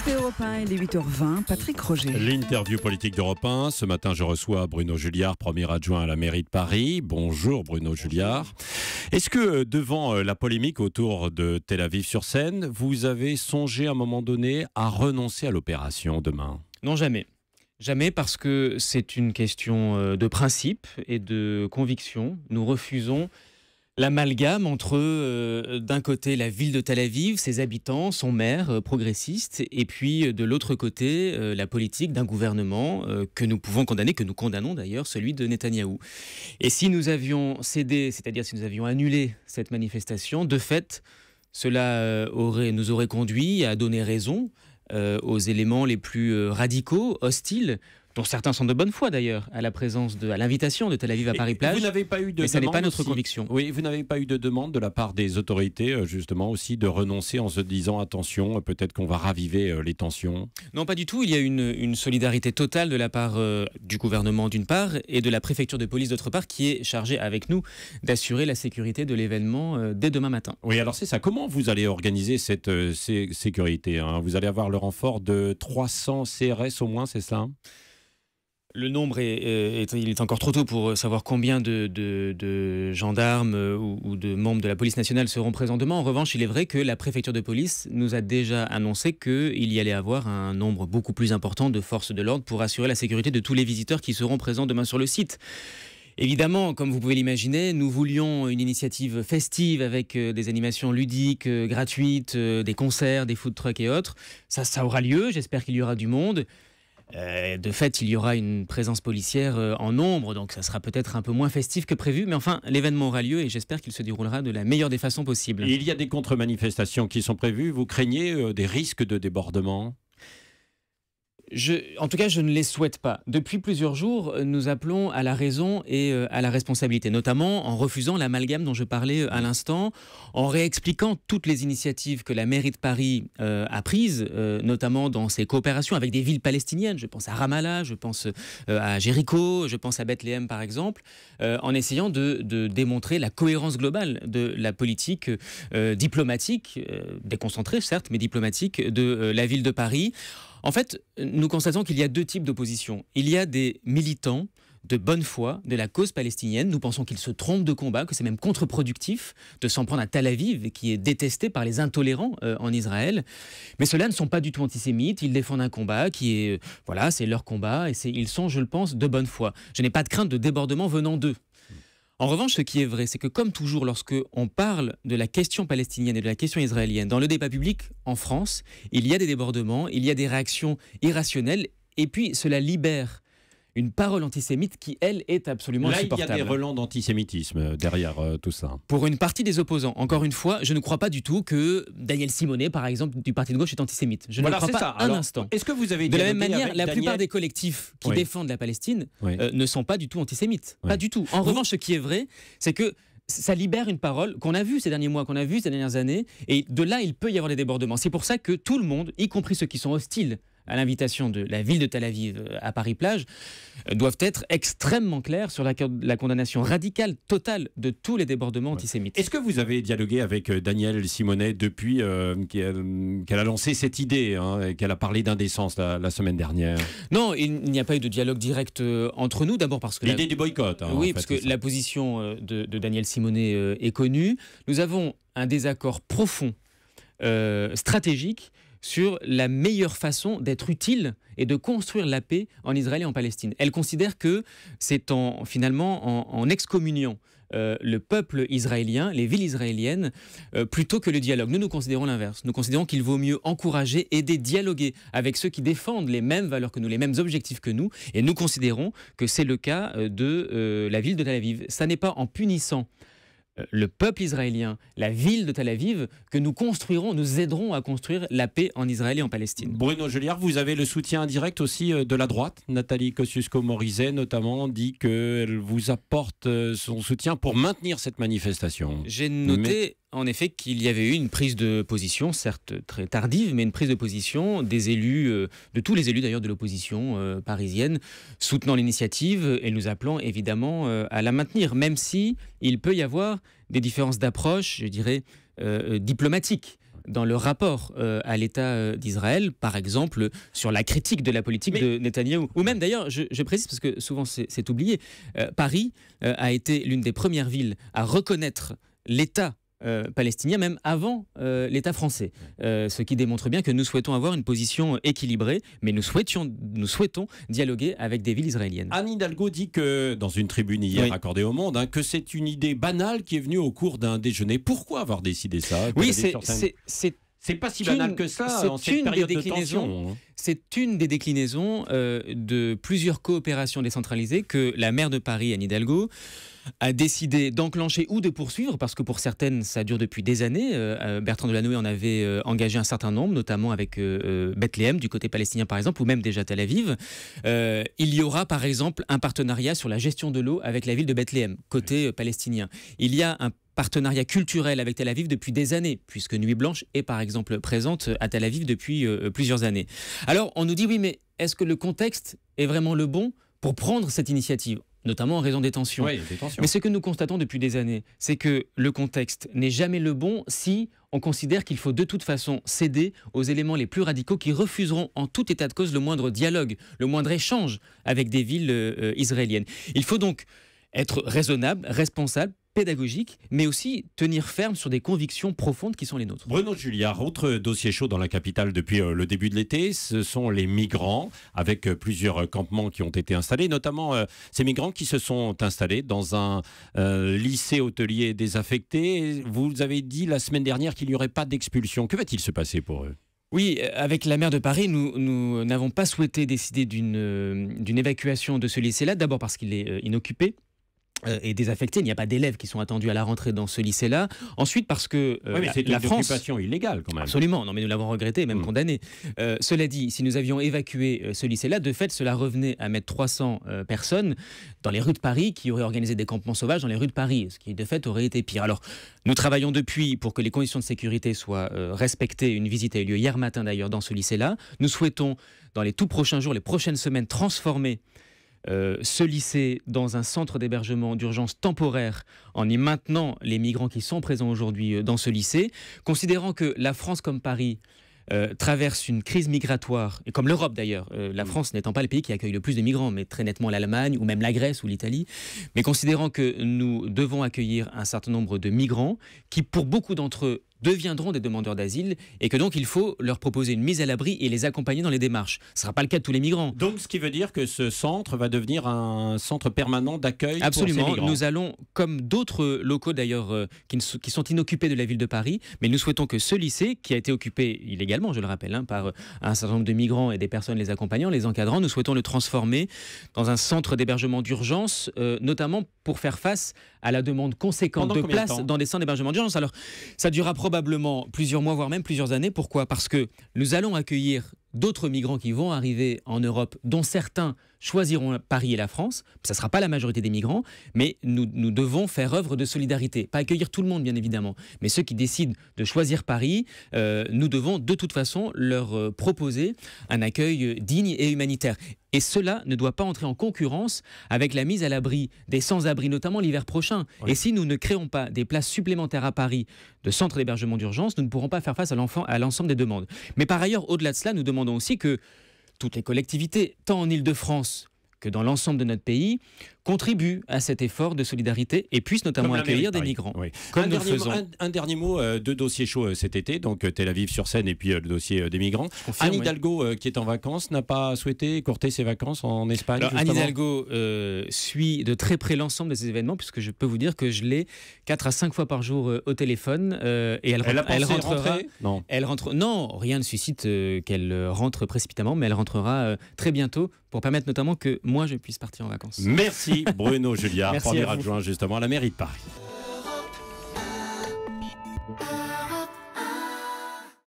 Écoutez Europe 1, il est 8h20, Patrick Roger. L'interview politique d'Europe 1. Ce matin, je reçois Bruno Julliard, premier adjoint à la mairie de Paris. Bonjour Bruno Julliard. Est-ce que devant la polémique autour de Tel Aviv-sur-Seine, vous avez songé à un moment donné à renoncer à l'opération demain ? Non, jamais. Jamais, parce que c'est une question de principe et de conviction. Nous refusons l'amalgame entre, d'un côté, la ville de Tel Aviv, ses habitants, son maire progressiste, et puis de l'autre côté, la politique d'un gouvernement que nous pouvons condamner, que nous condamnons d'ailleurs, celui de Netanyahou. Et si nous avions cédé, c'est-à-dire si nous avions annulé cette manifestation, de fait, cela nous aurait conduit à donner raison aux éléments les plus radicaux, hostiles, dont certains sont de bonne foi d'ailleurs, à l'invitation de Tel Aviv à Paris-Plage. Vous n'avez pas eu de mais ça n'est pas notre aussi conviction. Oui, vous n'avez pas eu de demande de la part des autorités, justement, aussi de renoncer en se disant attention, peut-être qu'on va raviver les tensions. Non, pas du tout. Il y a une solidarité totale de la part du gouvernement d'une part et de la préfecture de police d'autre part, qui est chargée avec nous d'assurer la sécurité de l'événement dès demain matin. Oui, alors c'est ça. Comment vous allez organiser cette sécurité, hein ? Vous allez avoir le renfort de 300 CRS au moins, c'est ça ? Le nombre il est encore trop tôt pour savoir combien de gendarmes ou de membres de la police nationale seront présents demain. En revanche, il est vrai que la préfecture de police nous a déjà annoncé qu'il y allait avoir un nombre beaucoup plus important de forces de l'ordre pour assurer la sécurité de tous les visiteurs qui seront présents demain sur le site. Évidemment, comme vous pouvez l'imaginer, nous voulions une initiative festive avec des animations ludiques, gratuites, des concerts, des food trucks et autres. Ça aura lieu, j'espère qu'il y aura du monde. De fait, il y aura une présence policière en nombre, donc ça sera peut-être un peu moins festif que prévu, mais enfin, l'événement aura lieu et j'espère qu'il se déroulera de la meilleure des façons possibles. Et il y a des contre-manifestations qui sont prévues. Vous craignez des risques de débordement ? En tout cas, je ne les souhaite pas. Depuis plusieurs jours, nous appelons à la raison et à la responsabilité, notamment en refusant l'amalgame dont je parlais à l'instant, en réexpliquant toutes les initiatives que la mairie de Paris a prises, notamment dans ses coopérations avec des villes palestiniennes. Je pense à Ramallah, je pense à Jéricho, je pense à Bethléem par exemple, en essayant de démontrer la cohérence globale de la politique diplomatique, déconcentrée certes, mais diplomatique, de la ville de Paris. En fait, nous constatons qu'il y a deux types d'opposition. Il y a des militants de bonne foi de la cause palestinienne. Nous pensons qu'ils se trompent de combat, que c'est même contre-productif de s'en prendre à Tel Aviv, qui est détesté par les intolérants en Israël. Mais ceux-là ne sont pas du tout antisémites. Ils défendent un combat qui est, voilà, c'est leur combat et ils sont, je le pense, de bonne foi. Je n'ai pas de crainte de débordement venant d'eux. En revanche, ce qui est vrai, c'est que comme toujours, lorsque on parle de la question palestinienne et de la question israélienne dans le débat public en France, il y a des débordements, il y a des réactions irrationnelles, et puis cela libère une parole antisémite qui, elle, est absolument insupportable. Là, il y a des relents d'antisémitisme derrière tout ça. Pour une partie des opposants. Encore une fois, je ne crois pas du tout que Daniel Simonet, par exemple, du parti de gauche, est antisémite. Je ne crois pas un instant. Est-ce que vous avez de la même manière, la plupart des collectifs qui défendent la Palestine ne sont pas du tout antisémites. Pas du tout. En revanche, ce qui est vrai, c'est que ça libère une parole qu'on a vue ces derniers mois, qu'on a vue ces dernières années, et de là, il peut y avoir des débordements. C'est pour ça que tout le monde, y compris ceux qui sont hostiles à l'invitation de la ville de Tel Aviv à Paris-Plage, doivent être extrêmement clairs sur la condamnation radicale, totale de tous les débordements antisémites. Est-ce que vous avez dialogué avec Daniel Simonet depuis qu'elle a lancé cette idée, et qu'elle a parlé d'indécence la semaine dernière ? Non, il n'y a pas eu de dialogue direct entre nous, d'abord parce que... L'idée du boycott. Oui, parce que la position de Daniel Simonet est connue. Nous avons un désaccord profond, stratégique, sur la meilleure façon d'être utile et de construire la paix en Israël et en Palestine. Elle considère que c'est finalement en excommuniant le peuple israélien, les villes israéliennes, plutôt que le dialogue. Nous considérons l'inverse. Nous considérons qu'il vaut mieux encourager, aider, dialoguer avec ceux qui défendent les mêmes valeurs que nous, les mêmes objectifs que nous, et nous considérons que c'est le cas de la ville de Tel Aviv. Ça n'est pas en punissant le peuple israélien, la ville de Tel Aviv, que nous aiderons à construire la paix en Israël et en Palestine. Bruno Julliard, vous avez le soutien indirect aussi de la droite. Nathalie Kosciusko-Morizet, notamment, dit qu'elle vous apporte son soutien pour maintenir cette manifestation. J'ai noté en effet qu'il y avait eu une prise de position, certes très tardive, mais une prise de position des élus, de tous les élus d'ailleurs de l'opposition parisienne, soutenant l'initiative et nous appelant évidemment à la maintenir, même si il peut y avoir des différences d'approche, je dirais, diplomatiques. dans le rapport à l'État d'Israël, par exemple sur la critique de la politique de Netanyahou. Ou même d'ailleurs, je précise parce que souvent c'est oublié, Paris a été l'une des premières villes à reconnaître l'État palestinien, même avant l'État français. Ce qui démontre bien que nous souhaitons avoir une position équilibrée, mais nous souhaitons dialoguer avec des villes israéliennes. Anne Hidalgo dit que, dans une tribune hier accordée au Monde, que c'est une idée banale qui est venue au cours d'un déjeuner. Pourquoi avoir décidé ça? Oui, c'est pas si banal que ça en cette période de tension. C'est une des déclinaisons de plusieurs coopérations décentralisées que la maire de Paris, Anne Hidalgo, a décidé d'enclencher ou de poursuivre, parce que pour certaines, ça dure depuis des années. Bertrand Delanoë en avait engagé un certain nombre, notamment avec Bethléem, du côté palestinien par exemple, ou même déjà Tel Aviv. Il y aura par exemple un partenariat sur la gestion de l'eau avec la ville de Bethléem, côté palestinien. Il y a un partenariat culturel avec Tel Aviv depuis des années, puisque Nuit Blanche est par exemple présente à Tel Aviv depuis plusieurs années. Alors on nous dit oui, mais est-ce que le contexte est vraiment le bon pour prendre cette initiative ? Notamment en raison des tensions. Oui, des tensions. Mais ce que nous constatons depuis des années, c'est que le contexte n'est jamais le bon si on considère qu'il faut de toute façon céder aux éléments les plus radicaux qui refuseront en tout état de cause le moindre dialogue, le moindre échange avec des villes israéliennes. Il faut donc être raisonnable, responsable, pédagogique, mais aussi tenir ferme sur des convictions profondes qui sont les nôtres. Bruno Julliard, autre dossier chaud dans la capitale depuis le début de l'été, ce sont les migrants, avec plusieurs campements qui ont été installés, notamment ces migrants qui se sont installés dans un lycée hôtelier désaffecté. Vous avez dit la semaine dernière qu'il n'y aurait pas d'expulsion. Que va-t-il se passer pour eux ? Oui, avec la maire de Paris, nous n'avons pas souhaité décider d'une évacuation de ce lycée-là, d'abord parce qu'il est inoccupé et désaffecté. Il n'y a pas d'élèves qui sont attendus à la rentrée dans ce lycée-là. Ensuite, parce que c'est une occupation illégale quand même. Absolument, non, mais nous l'avons regretté, même condamné. Cela dit, si nous avions évacué ce lycée-là, de fait, cela revenait à mettre 300 personnes dans les rues de Paris, qui auraient organisé des campements sauvages dans les rues de Paris, ce qui de fait aurait été pire. Alors, nous travaillons depuis pour que les conditions de sécurité soient respectées. Une visite a eu lieu hier matin d'ailleurs dans ce lycée-là. Nous souhaitons, dans les tout prochains jours, les prochaines semaines, transformer ce lycée dans un centre d'hébergement d'urgence temporaire en y maintenant les migrants qui sont présents aujourd'hui dans ce lycée, considérant que la France comme Paris traverse une crise migratoire, et comme l'Europe d'ailleurs, la France n'étant pas le pays qui accueille le plus de migrants, mais très nettement l'Allemagne ou même la Grèce ou l'Italie, mais considérant que nous devons accueillir un certain nombre de migrants qui, pour beaucoup d'entre eux, deviendront des demandeurs d'asile et que donc il faut leur proposer une mise à l'abri et les accompagner dans les démarches. Ce ne sera pas le cas de tous les migrants. Donc ce qui veut dire que ce centre va devenir un centre permanent d'accueil pour ces migrants. Absolument. Nous allons, comme d'autres locaux d'ailleurs qui sont inoccupés de la ville de Paris, mais nous souhaitons que ce lycée, qui a été occupé illégalement, je le rappelle, par un certain nombre de migrants et des personnes les accompagnant, les encadrant, nous souhaitons le transformer dans un centre d'hébergement d'urgence, notamment pour faire face à la demande conséquente de places dans des centres d'hébergement d'urgence. Alors, ça durera probablement plusieurs mois, voire même plusieurs années. Pourquoi ? Parce que nous allons accueillir d'autres migrants qui vont arriver en Europe, dont certains choisiront Paris et la France. Ça ne sera pas la majorité des migrants, mais nous devons faire œuvre de solidarité. Pas accueillir tout le monde, bien évidemment, mais ceux qui décident de choisir Paris, nous devons de toute façon leur proposer un accueil digne et humanitaire. Et cela ne doit pas entrer en concurrence avec la mise à l'abri des sans-abri, notamment l'hiver prochain. Oui. Et si nous ne créons pas des places supplémentaires à Paris de centres d'hébergement d'urgence, nous ne pourrons pas faire face à l'ensemble des demandes. Mais par ailleurs, au-delà de cela, nous demandons aussi que toutes les collectivités, tant en Île-de-France que dans l'ensemble de notre pays, contribuent à cet effort de solidarité et puissent notamment accueillir des migrants. Oui. Comme nous le faisons. Un dernier mot, deux dossiers chauds cet été, donc Tel Aviv sur Seine et puis le dossier des migrants. Anne Hidalgo, qui est en vacances, n'a pas souhaité écourter ses vacances en Espagne. Alors, Anne Hidalgo suit de très près l'ensemble de ces événements, puisque je peux vous dire que je l'ai 4 à 5 fois par jour au téléphone. Et elle rentrera. Non. Non, rien ne suscite qu'elle rentre précipitamment, mais elle rentrera très bientôt pour permettre notamment que moi je puisse partir en vacances. Merci Bruno Julliard, premier adjoint justement à la mairie de Paris.